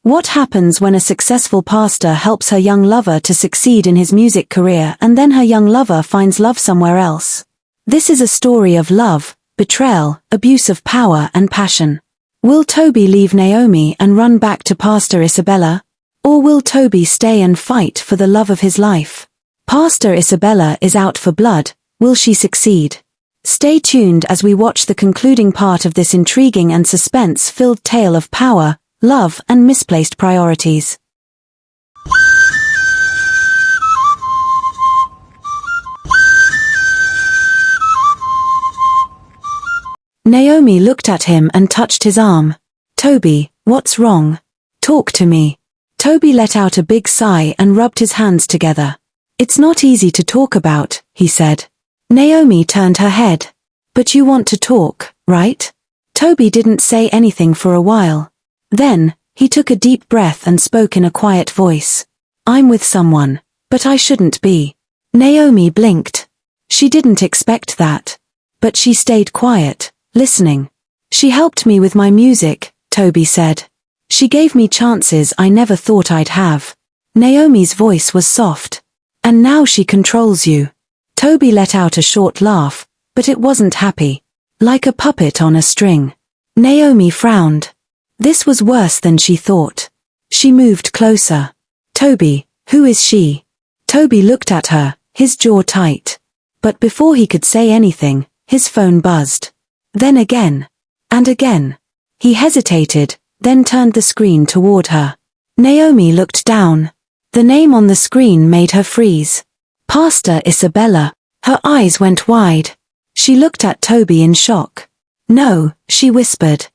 What happens when a successful pastor helps her young lover to succeed in his music career and then her young lover finds love somewhere else? This is a story of love, betrayal, abuse of power and passion. Will Tobi leave Naomi and run back to Pastor Isabella? Or will Tobi stay and fight for the love of his life? Pastor Isabella is out for blood. Will she succeed? Stay tuned as we watch the concluding part of this intriguing and suspense-filled tale of power, love and misplaced priorities. Naomi looked at him and touched his arm. Tobi, what's wrong? Talk to me. Tobi let out a big sigh and rubbed his hands together. It's not easy to talk about, he said. Naomi turned her head. But you want to talk, right? Tobi didn't say anything for a while. Then, he took a deep breath and spoke in a quiet voice. I'm with someone, but I shouldn't be. Naomi blinked. She didn't expect that. But she stayed quiet, listening. She helped me with my music, Tobi said. She gave me chances I never thought I'd have. Naomi's voice was soft. And now she controls you. Tobi let out a short laugh, but it wasn't happy. Like a puppet on a string. Naomi frowned. This was worse than she thought. She moved closer. Tobi, who is she? Tobi looked at her, his jaw tight. But before he could say anything, his phone buzzed. Then again. And again. He hesitated, then turned the screen toward her. Naomi looked down. The name on the screen made her freeze. Pastor Isabella. Her eyes went wide. She looked at Tobi in shock. No, she whispered.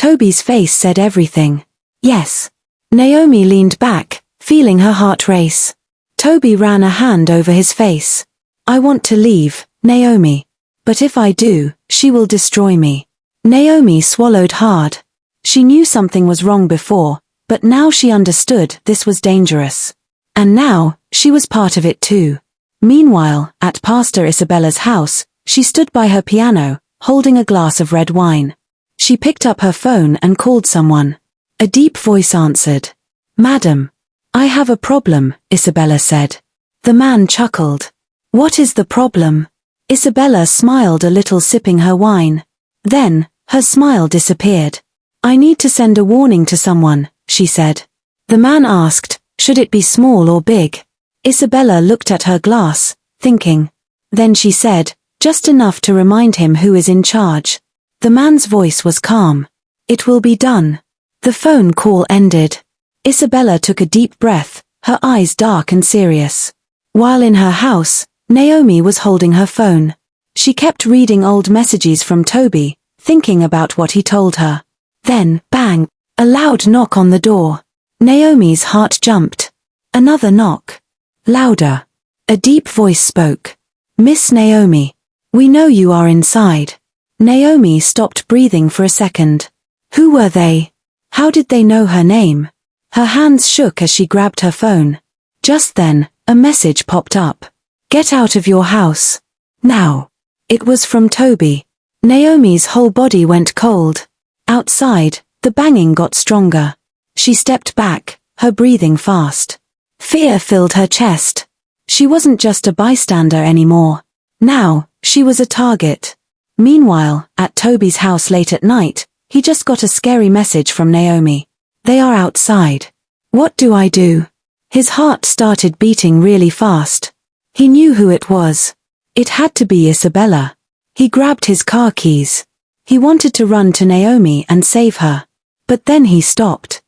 Tobi's face said everything. Yes. Naomi leaned back, feeling her heart race. Tobi ran a hand over his face. I want to leave, Naomi. But if I do, she will destroy me. Naomi swallowed hard. She knew something was wrong before, but now she understood this was dangerous. And now, she was part of it too. Meanwhile, at Pastor Isabella's house, she stood by her piano, holding a glass of red wine. She picked up her phone and called someone. A deep voice answered. Madam. I have a problem, Isabella said. The man chuckled. What is the problem? Isabella smiled a little, sipping her wine. Then, her smile disappeared. I need to send a warning to someone, she said. The man asked, should it be small or big? Isabella looked at her glass, thinking. Then she said, just enough to remind him who is in charge. The man's voice was calm. It will be done. The phone call ended. Isabella took a deep breath, her eyes dark and serious. While in her house, Naomi was holding her phone. She kept reading old messages from Tobi, thinking about what he told her. Then, bang, a loud knock on the door. Naomi's heart jumped. Another knock. Louder. A deep voice spoke. Miss Naomi. We know you are inside. Naomi stopped breathing for a second. Who were they? How did they know her name? Her hands shook as she grabbed her phone. Just then, a message popped up. Get out of your house. Now. It was from Tobi. Naomi's whole body went cold. Outside, the banging got stronger. She stepped back, her breathing fast. Fear filled her chest. She wasn't just a bystander anymore. Now, she was a target. Meanwhile, at Tobi's house late at night, he just got a scary message from Naomi. They are outside. What do I do? His heart started beating really fast. He knew who it was. It had to be Isabella. He grabbed his car keys. He wanted to run to Naomi and save her. But then he stopped.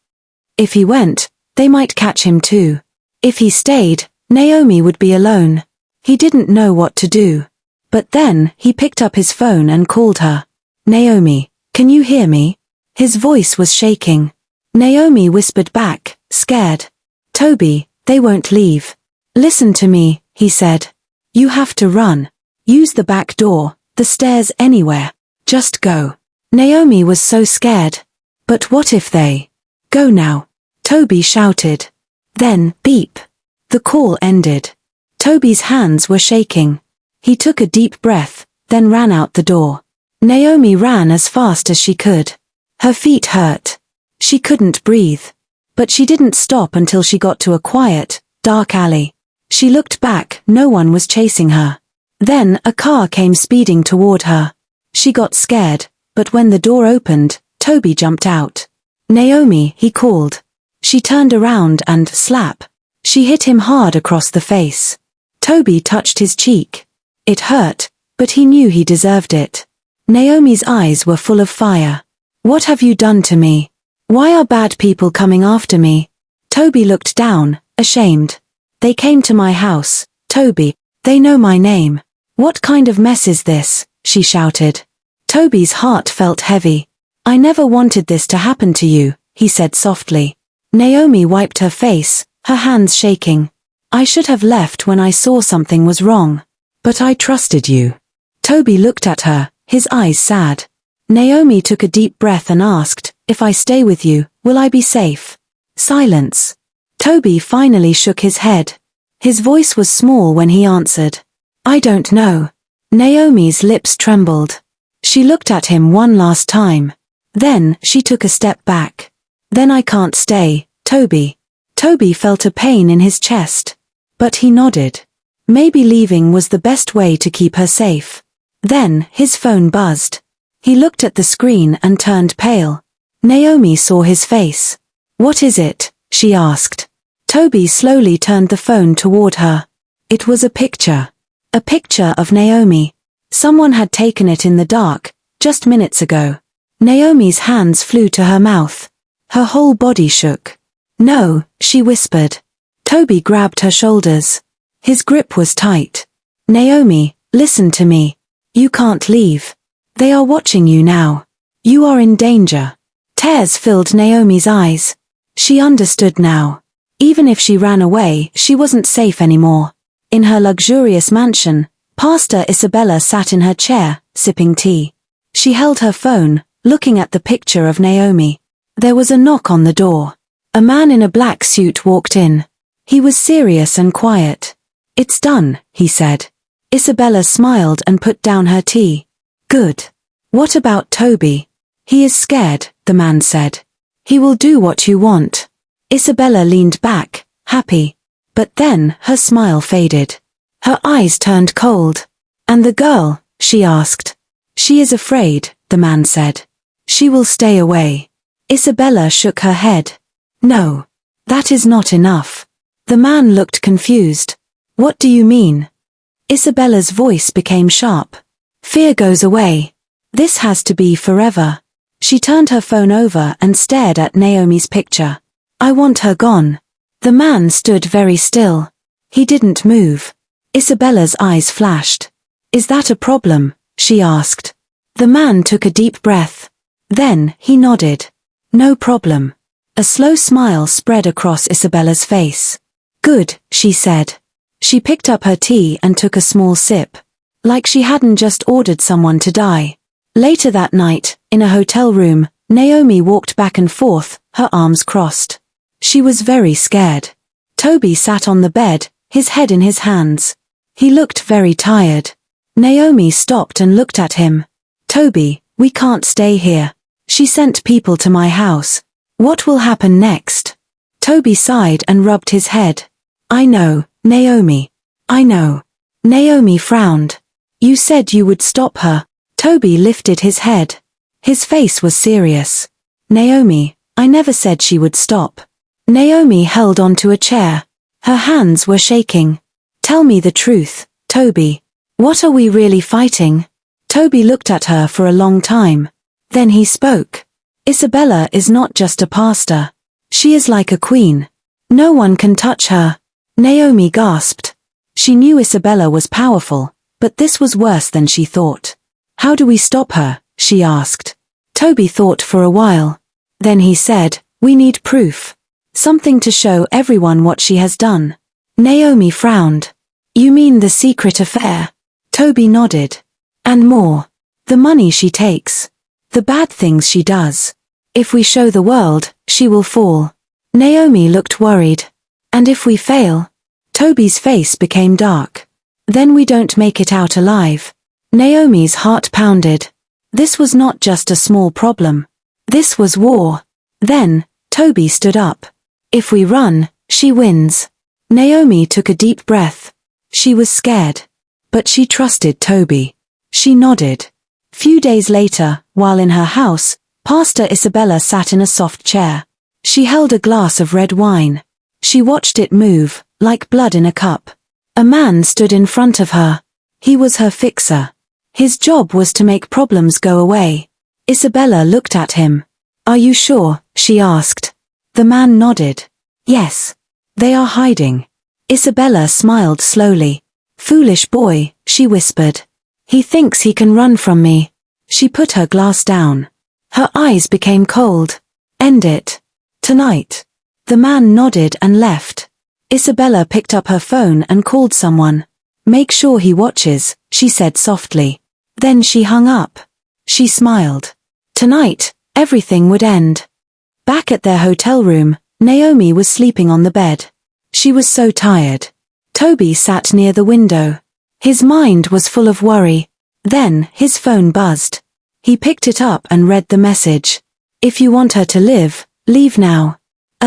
If he went, they might catch him too. If he stayed, Naomi would be alone. He didn't know what to do. But then, he picked up his phone and called her. Naomi, can you hear me? His voice was shaking. Naomi whispered back, scared. Tobi, they won't leave. Listen to me, he said. You have to run. Use the back door, the stairs, anywhere. Just go. Naomi was so scared. But what if they... Go now. Tobi shouted. Then, beep. The call ended. Tobi's hands were shaking. He took a deep breath, then ran out the door. Naomi ran as fast as she could. Her feet hurt. She couldn't breathe. But she didn't stop until she got to a quiet, dark alley. She looked back, no one was chasing her. Then a car came speeding toward her. She got scared, but when the door opened, Tobi jumped out. "Naomi," he called. She turned around and, slap. She hit him hard across the face. Tobi touched his cheek. It hurt, but he knew he deserved it. Naomi's eyes were full of fire. "What have you done to me? Why are bad people coming after me?" Tobi looked down, ashamed. "They came to my house, Tobi. They know my name. What kind of mess is this?" she shouted. Tobi's heart felt heavy. "I never wanted this to happen to you," he said softly. Naomi wiped her face, her hands shaking. "I should have left when I saw something was wrong. But I trusted you." Tobi looked at her, his eyes sad. Naomi took a deep breath and asked, "If I stay with you, will I be safe?" Silence. Tobi finally shook his head. His voice was small when he answered, "I don't know." Naomi's lips trembled. She looked at him one last time. Then, she took a step back. "Then I can't stay, Tobi." Tobi felt a pain in his chest. But he nodded. Maybe leaving was the best way to keep her safe. Then, his phone buzzed. He looked at the screen and turned pale. Naomi saw his face. "What is it?" she asked. Tobi slowly turned the phone toward her. It was a picture. A picture of Naomi. Someone had taken it in the dark, just minutes ago. Naomi's hands flew to her mouth. Her whole body shook. "No," she whispered. Tobi grabbed her shoulders. His grip was tight. "Naomi, listen to me. You can't leave. They are watching you now. You are in danger." Tears filled Naomi's eyes. She understood now. Even if she ran away, she wasn't safe anymore. In her luxurious mansion, Pastor Isabella sat in her chair, sipping tea. She held her phone, looking at the picture of Naomi. There was a knock on the door. A man in a black suit walked in. He was serious and quiet. "It's done," he said. Isabella smiled and put down her tea. "Good. What about Tobi?" "He is scared," the man said. "He will do what you want." Isabella leaned back, happy. But then, her smile faded. Her eyes turned cold. "And the girl?" she asked. "She is afraid," the man said. "She will stay away." Isabella shook her head. "No. That is not enough." The man looked confused. "What do you mean?" Isabella's voice became sharp. "Fear goes away. This has to be forever." She turned her phone over and stared at Naomi's picture. "I want her gone." The man stood very still. He didn't move. Isabella's eyes flashed. "Is that a problem?" she asked. The man took a deep breath. Then, he nodded. "No problem." A slow smile spread across Isabella's face. "Good," she said. She picked up her tea and took a small sip. Like she hadn't just ordered someone to die. Later that night, in a hotel room, Naomi walked back and forth, her arms crossed. She was very scared. Tobi sat on the bed, his head in his hands. He looked very tired. Naomi stopped and looked at him. "Tobi, we can't stay here. She sent people to my house. What will happen next?" Tobi sighed and rubbed his head. "I know, Naomi. I know." Naomi frowned. "You said you would stop her." Tobi lifted his head. His face was serious. "Naomi, I never said she would stop." Naomi held onto a chair. Her hands were shaking. "Tell me the truth, Tobi. What are we really fighting?" Tobi looked at her for a long time. Then he spoke. "Isabella is not just a pastor. She is like a queen. No one can touch her." Naomi gasped. She knew Isabella was powerful, but this was worse than she thought. "How do we stop her?" she asked. Tobi thought for a while. Then he said, "We need proof. Something to show everyone what she has done." Naomi frowned. "You mean the secret affair?" Tobi nodded. "And more. The money she takes. The bad things she does. If we show the world, she will fall." Naomi looked worried. "And if we fail?" Tobi's face became dark. "Then we don't make it out alive." Naomi's heart pounded. This was not just a small problem. This was war. Then, Tobi stood up. If we run, she wins. Naomi took a deep breath. She was scared. But she trusted Tobi. She nodded. Few days later, while in her house, Pastor Isabella sat in a soft chair. She held a glass of red wine. She watched it move, like blood in a cup. A man stood in front of her. He was her fixer. His job was to make problems go away. Isabella looked at him. "Are you sure?" she asked. The man nodded. "Yes. They are hiding." Isabella smiled slowly. "Foolish boy," she whispered. "He thinks he can run from me." She put her glass down. Her eyes became cold. "End it. Tonight." The man nodded and left. Isabella picked up her phone and called someone. "Make sure he watches," she said softly. Then she hung up. She smiled. Tonight, everything would end. Back at their hotel room, Naomi was sleeping on the bed. She was so tired. Tobi sat near the window. His mind was full of worry. Then, his phone buzzed. He picked it up and read the message. "If you want her to live, leave now.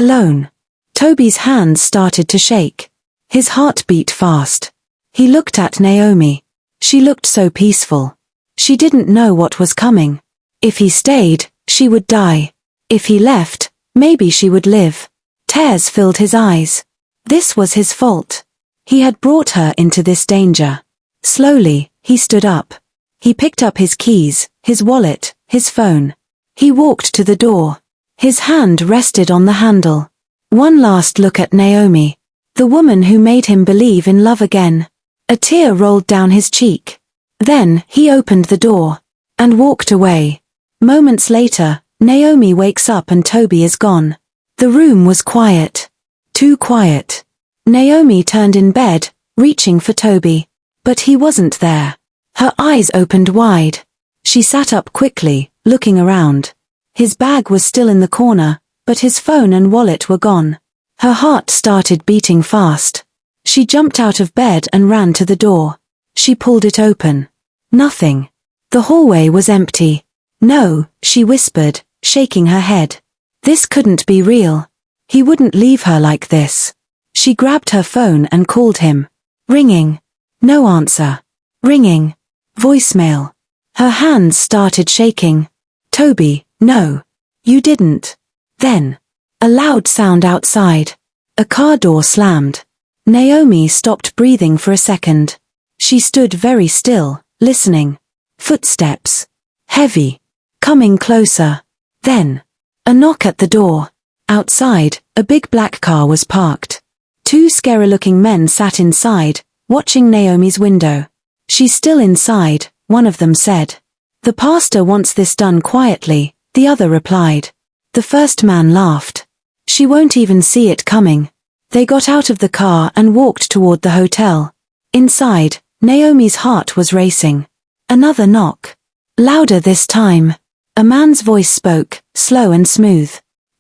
Alone." Tobi's hands started to shake. His heart beat fast. He looked at Naomi. She looked so peaceful. She didn't know what was coming. If he stayed, she would die. If he left, maybe she would live. Tears filled his eyes. This was his fault. He had brought her into this danger. Slowly, he stood up. He picked up his keys, his wallet, his phone. He walked to the door. His hand rested on the handle. One last look at Naomi, the woman who made him believe in love again. A tear rolled down his cheek. Then, he opened the door and walked away. Moments later, Naomi wakes up and Tobi is gone. The room was quiet. Too quiet. Naomi turned in bed, reaching for Tobi. But he wasn't there. Her eyes opened wide. She sat up quickly, looking around. His bag was still in the corner, but his phone and wallet were gone. Her heart started beating fast. She jumped out of bed and ran to the door. She pulled it open. Nothing. The hallway was empty. "No," she whispered, shaking her head. This couldn't be real. He wouldn't leave her like this. She grabbed her phone and called him. Ringing. No answer. Ringing. Voicemail. Her hands started shaking. "Tobi, no. You didn't." Then, a loud sound outside. A car door slammed. Naomi stopped breathing for a second. She stood very still, listening. Footsteps. Heavy. Coming closer. Then, a knock at the door. Outside, a big black car was parked. Two scary-looking men sat inside, watching Naomi's window. "She's still inside," one of them said. "The pastor wants this done quietly," the other replied. The first man laughed. "She won't even see it coming." They got out of the car and walked toward the hotel. Inside, Naomi's heart was racing. Another knock. Louder this time. A man's voice spoke, slow and smooth.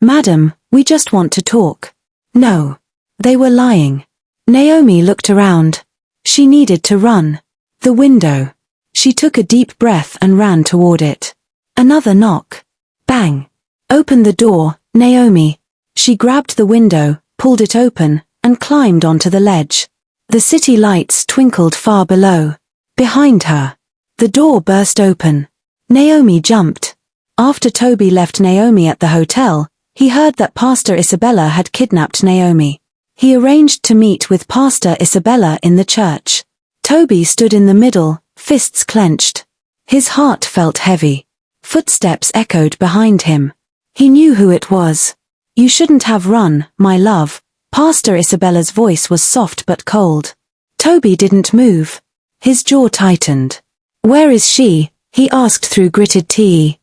"Madam, we just want to talk." No. They were lying. Naomi looked around. She needed to run. The window. She took a deep breath and ran toward it. Another knock. Bang. "Open the door, Naomi." She grabbed the window, pulled it open, and climbed onto the ledge. The city lights twinkled far below. Behind her. The door burst open. Naomi jumped. After Tobi left Naomi at the hotel, he heard that Pastor Isabella had kidnapped Naomi. He arranged to meet with Pastor Isabella in the church. Tobi stood in the middle, fists clenched. His heart felt heavy. Footsteps echoed behind him. He knew who it was. "You shouldn't have run, my love." Pastor Isabella's voice was soft but cold. Tobi didn't move. His jaw tightened. "Where is she?" he asked through gritted teeth.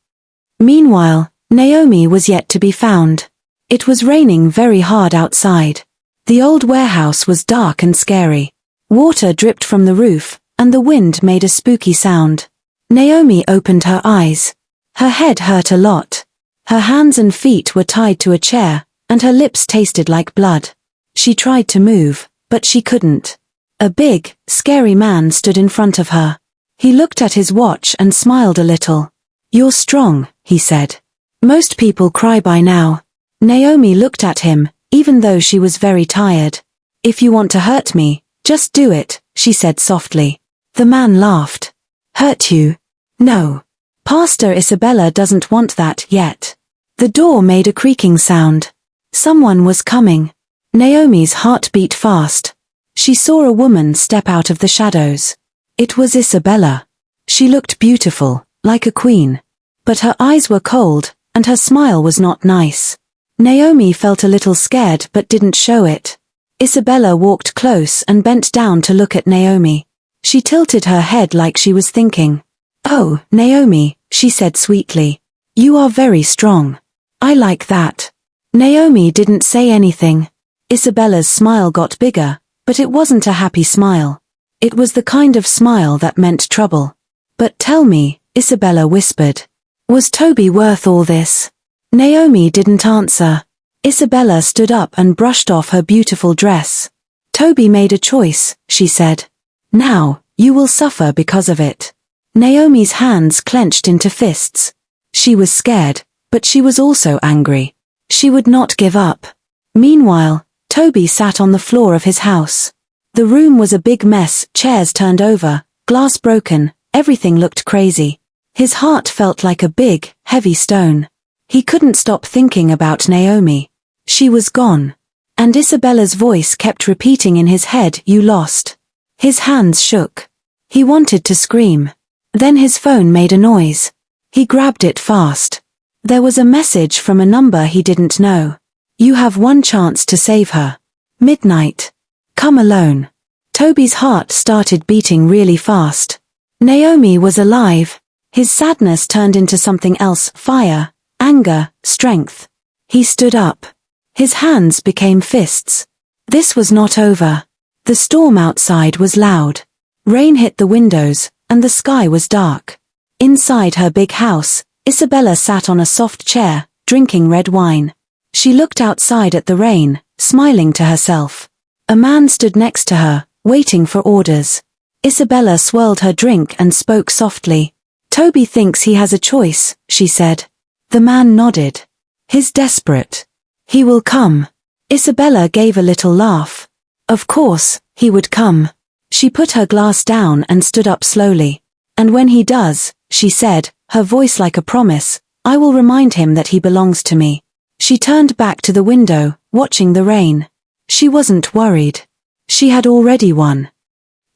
Meanwhile, Naomi was yet to be found. It was raining very hard outside. The old warehouse was dark and scary. Water dripped from the roof, and the wind made a spooky sound. Naomi opened her eyes. Her head hurt a lot. Her hands and feet were tied to a chair, and her lips tasted like blood. She tried to move, but she couldn't. A big, scary man stood in front of her. He looked at his watch and smiled a little. "You're strong," he said. "Most people cry by now." Naomi looked at him, even though she was very tired. If you want to hurt me, just do it, she said softly. The man laughed. Hurt you? No. Pastor Isabella doesn't want that yet. The door made a creaking sound. Someone was coming. Naomi's heart beat fast. She saw a woman step out of the shadows. It was Isabella. She looked beautiful, like a queen. But her eyes were cold, and her smile was not nice. Naomi felt a little scared but didn't show it. Isabella walked close and bent down to look at Naomi. She tilted her head like she was thinking. Oh, Naomi, she said sweetly. You are very strong. I like that. Naomi didn't say anything. Isabella's smile got bigger, but it wasn't a happy smile. It was the kind of smile that meant trouble. But tell me, Isabella whispered. Was Tobi worth all this? Naomi didn't answer. Isabella stood up and brushed off her beautiful dress. Tobi made a choice, she said. Now, you will suffer because of it. Naomi's hands clenched into fists. She was scared, but she was also angry. She would not give up. Meanwhile, Tobi sat on the floor of his house. The room was a big mess, chairs turned over, glass broken, everything looked crazy. His heart felt like a big, heavy stone. He couldn't stop thinking about Naomi. She was gone. And Isabella's voice kept repeating in his head, you lost. His hands shook. He wanted to scream. Then his phone made a noise. He grabbed it fast. There was a message from a number he didn't know. You have one chance to save her. Midnight. Come alone. Tobi's heart started beating really fast. Naomi was alive. His sadness turned into something else, fire, anger, strength. He stood up. His hands became fists. This was not over. The storm outside was loud. Rain hit the windows, and the sky was dark. Inside her big house, Isabella sat on a soft chair, drinking red wine. She looked outside at the rain, smiling to herself. A man stood next to her, waiting for orders. Isabella swirled her drink and spoke softly. Tobi thinks he has a choice, she said. The man nodded. He's desperate. He will come. Isabella gave a little laugh. Of course, he would come. She put her glass down and stood up slowly. And when he does, she said, her voice like a promise, I will remind him that he belongs to me. She turned back to the window, watching the rain. She wasn't worried. She had already won.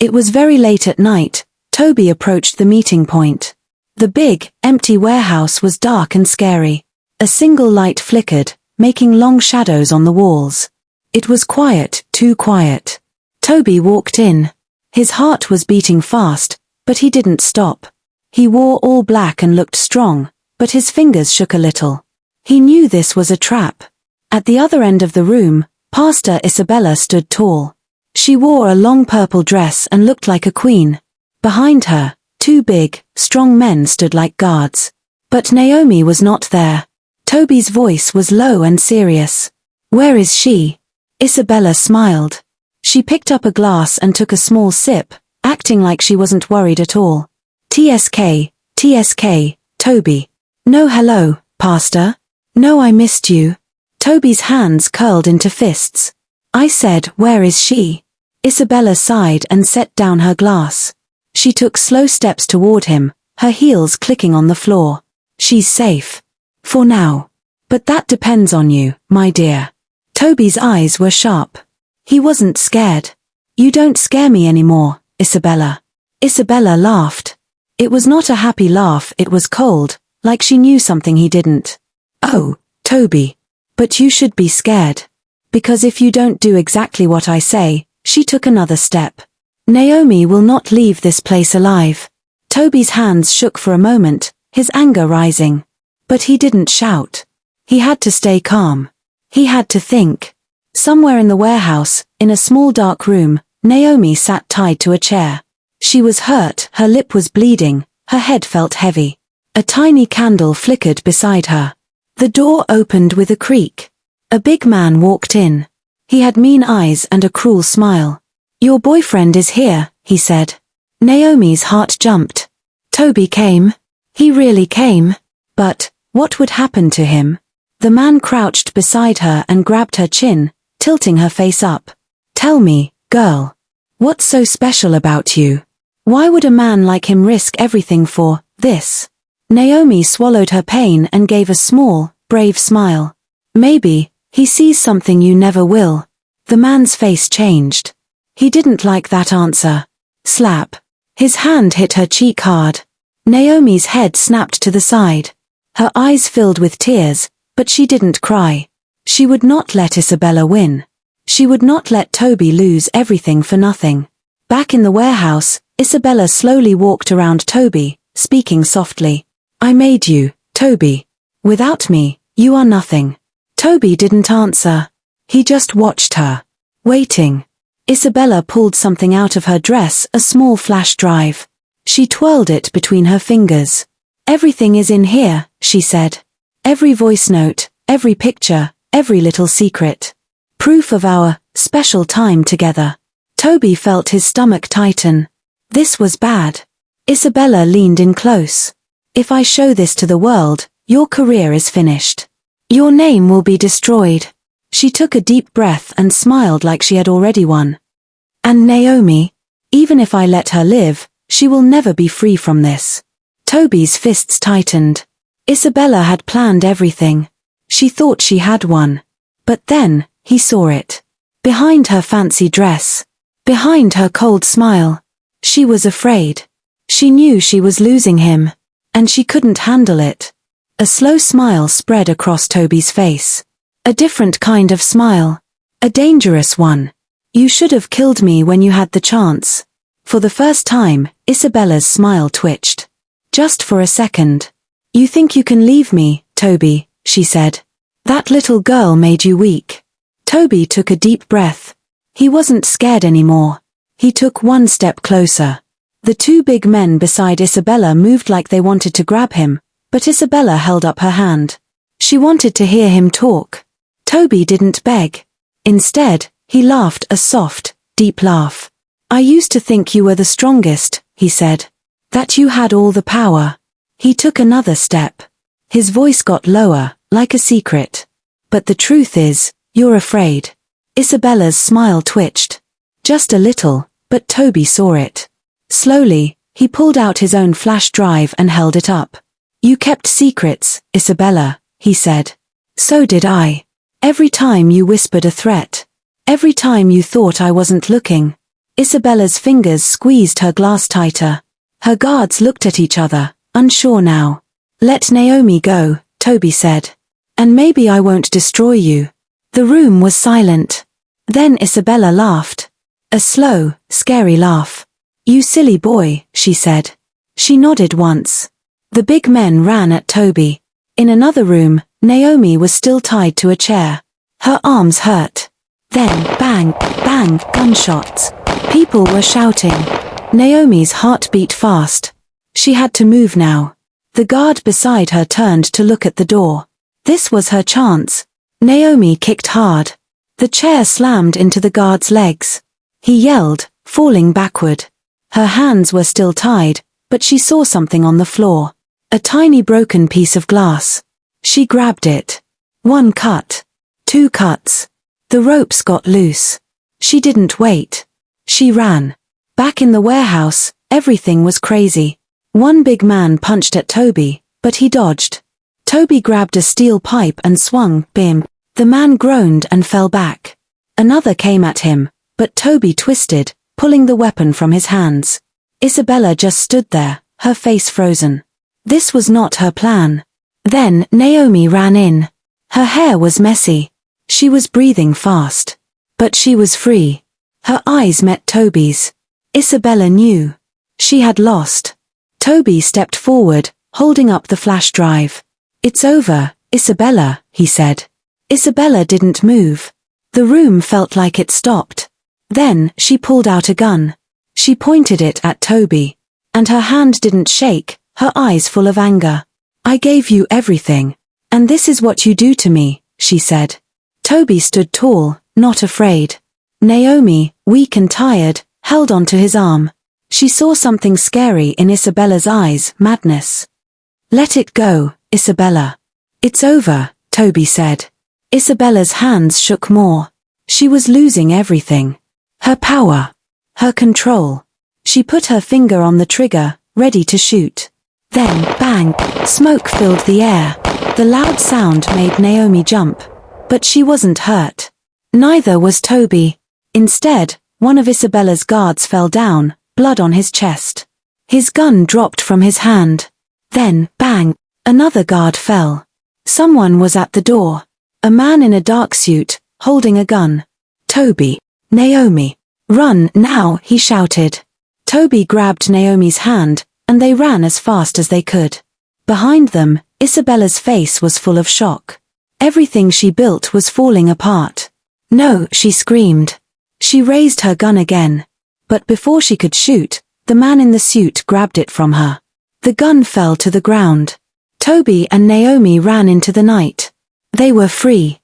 It was very late at night. Tobi approached the meeting point. The big, empty warehouse was dark and scary. A single light flickered, making long shadows on the walls. It was quiet, too quiet. Tobi walked in. His heart was beating fast, but he didn't stop. He wore all black and looked strong, but his fingers shook a little. He knew this was a trap. At the other end of the room, Pastor Isabella stood tall. She wore a long purple dress and looked like a queen. Behind her, two big, strong men stood like guards. But Naomi was not there. Tobi's voice was low and serious. Where is she? Isabella smiled. She picked up a glass and took a small sip, acting like she wasn't worried at all. TSK, Tobi. No hello, Pastor. No, I missed you. Tobi's hands curled into fists. I said, where is she? Isabella sighed and set down her glass. She took slow steps toward him, her heels clicking on the floor. She's safe. For now. But that depends on you, my dear. Tobi's eyes were sharp. He wasn't scared. You don't scare me anymore, Isabella. Isabella laughed. It was not a happy laugh, it was cold, like she knew something he didn't. Oh, Tobi. But you should be scared. Because if you don't do exactly what I say, she took another step. Naomi will not leave this place alive. Tobi's hands shook for a moment, his anger rising. But he didn't shout. He had to stay calm. He had to think. Somewhere in the warehouse, in a small dark room, Naomi sat tied to a chair. She was hurt, her lip was bleeding, her head felt heavy. A tiny candle flickered beside her. The door opened with a creak. A big man walked in. He had mean eyes and a cruel smile. Your boyfriend is here, he said. Naomi's heart jumped. Tobi came. He really came. But what would happen to him? The man crouched beside her and grabbed her chin, tilting her face up. Tell me, girl. What's so special about you? Why would a man like him risk everything for this? Naomi swallowed her pain and gave a small, brave smile. Maybe, he sees something you never will. The man's face changed. He didn't like that answer. Slap. His hand hit her cheek hard. Naomi's head snapped to the side. Her eyes filled with tears, but she didn't cry. She would not let Isabella win. She would not let Tobi lose everything for nothing. Back in the warehouse, Isabella slowly walked around Tobi, speaking softly. I made you, Tobi. Without me, you are nothing. Tobi didn't answer. He just watched her. Waiting. Isabella pulled something out of her dress, a small flash drive. She twirled it between her fingers. Everything is in here, she said. Every voice note, every picture, every little secret. Proof of our special time together. Tobi felt his stomach tighten. This was bad. Isabella leaned in close. If I show this to the world, your career is finished. Your name will be destroyed. She took a deep breath and smiled like she had already won. And Naomi, even if I let her live, she will never be free from this. Tobi's fists tightened. Isabella had planned everything. She thought she had won. But then, he saw it. Behind her fancy dress. Behind her cold smile. She was afraid. She knew she was losing him. And she couldn't handle it. A slow smile spread across Tobi's face. A different kind of smile. A dangerous one. You should have killed me when you had the chance. For the first time, Isabella's smile twitched. Just for a second. You think you can leave me, Tobi, she said. That little girl made you weak. Tobi took a deep breath. He wasn't scared anymore. He took one step closer. The two big men beside Isabella moved like they wanted to grab him, but Isabella held up her hand. She wanted to hear him talk. Tobi didn't beg. Instead, he laughed a soft, deep laugh. I used to think you were the strongest, he said. That you had all the power. He took another step. His voice got lower, like a secret. But the truth is, you're afraid. Isabella's smile twitched. Just a little, but Tobi saw it. Slowly, he pulled out his own flash drive and held it up. You kept secrets, Isabella, he said. So did I. Every time you whispered a threat. Every time you thought I wasn't looking. Isabella's fingers squeezed her glass tighter. Her guards looked at each other, unsure now. Let Naomi go, Tobi said. And maybe I won't destroy you. The room was silent. Then Isabella laughed. A slow, scary laugh. You silly boy, she said. She nodded once. The big men ran at Tobi. In another room, Naomi was still tied to a chair. Her arms hurt. Then, bang, bang, gunshots. People were shouting. Naomi's heart beat fast. She had to move now. The guard beside her turned to look at the door. This was her chance. Naomi kicked hard. The chair slammed into the guard's legs. He yelled, falling backward. Her hands were still tied, but she saw something on the floor. A tiny broken piece of glass. She grabbed it. One cut. Two cuts. The ropes got loose. She didn't wait. She ran. Back in the warehouse, everything was crazy. One big man punched at Tobi, but he dodged. Tobi grabbed a steel pipe and swung, bim. The man groaned and fell back. Another came at him, but Tobi twisted, pulling the weapon from his hands. Isabella just stood there, her face frozen. This was not her plan. Then Naomi ran in. Her hair was messy. She was breathing fast. But she was free. Her eyes met Tobi's. Isabella knew. She had lost. Tobi stepped forward, holding up the flash drive. It's over, Isabella, he said. Isabella didn't move. The room felt like it stopped. Then she pulled out a gun. She pointed it at Tobi. And her hand didn't shake, her eyes full of anger. I gave you everything. And this is what you do to me, she said. Tobi stood tall, not afraid. Naomi, weak and tired, held onto his arm. She saw something scary in Isabella's eyes, madness. Let it go, Isabella. It's over, Tobi said. Isabella's hands shook more. She was losing everything. Her power. Her control. She put her finger on the trigger, ready to shoot. Then, bang, smoke filled the air. The loud sound made Naomi jump. But she wasn't hurt. Neither was Tobi. Instead, one of Isabella's guards fell down, blood on his chest. His gun dropped from his hand. Then, bang, another guard fell. Someone was at the door. A man in a dark suit, holding a gun. Tobi. Naomi. Run now, he shouted. Tobi grabbed Naomi's hand, and they ran as fast as they could. Behind them, Isabella's face was full of shock. Everything she built was falling apart. No, she screamed. She raised her gun again. But before she could shoot, the man in the suit grabbed it from her. The gun fell to the ground. Tobi and Naomi ran into the night. They were free.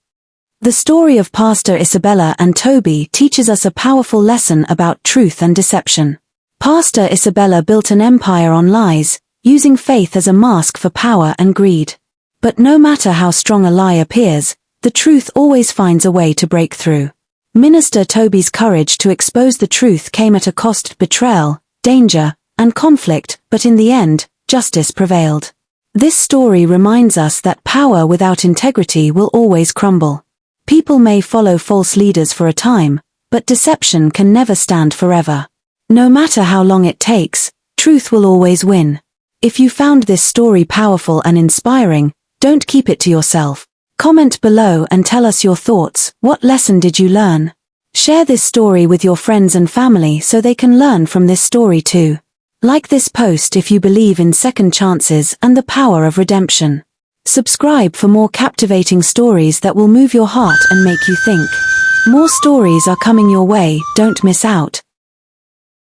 The story of Pastor Isabella and Tobi teaches us a powerful lesson about truth and deception. Pastor Isabella built an empire on lies, using faith as a mask for power and greed. But no matter how strong a lie appears, the truth always finds a way to break through. Minister Tobi's courage to expose the truth came at a cost: betrayal, danger, and conflict, but in the end, justice prevailed. This story reminds us that power without integrity will always crumble. People may follow false leaders for a time, but deception can never stand forever. No matter how long it takes, truth will always win. If you found this story powerful and inspiring, don't keep it to yourself. Comment below and tell us your thoughts. What lesson did you learn? Share this story with your friends and family so they can learn from this story too. Like this post if you believe in second chances and the power of redemption. Subscribe for more captivating stories that will move your heart and make you think. More stories are coming your way, don't miss out.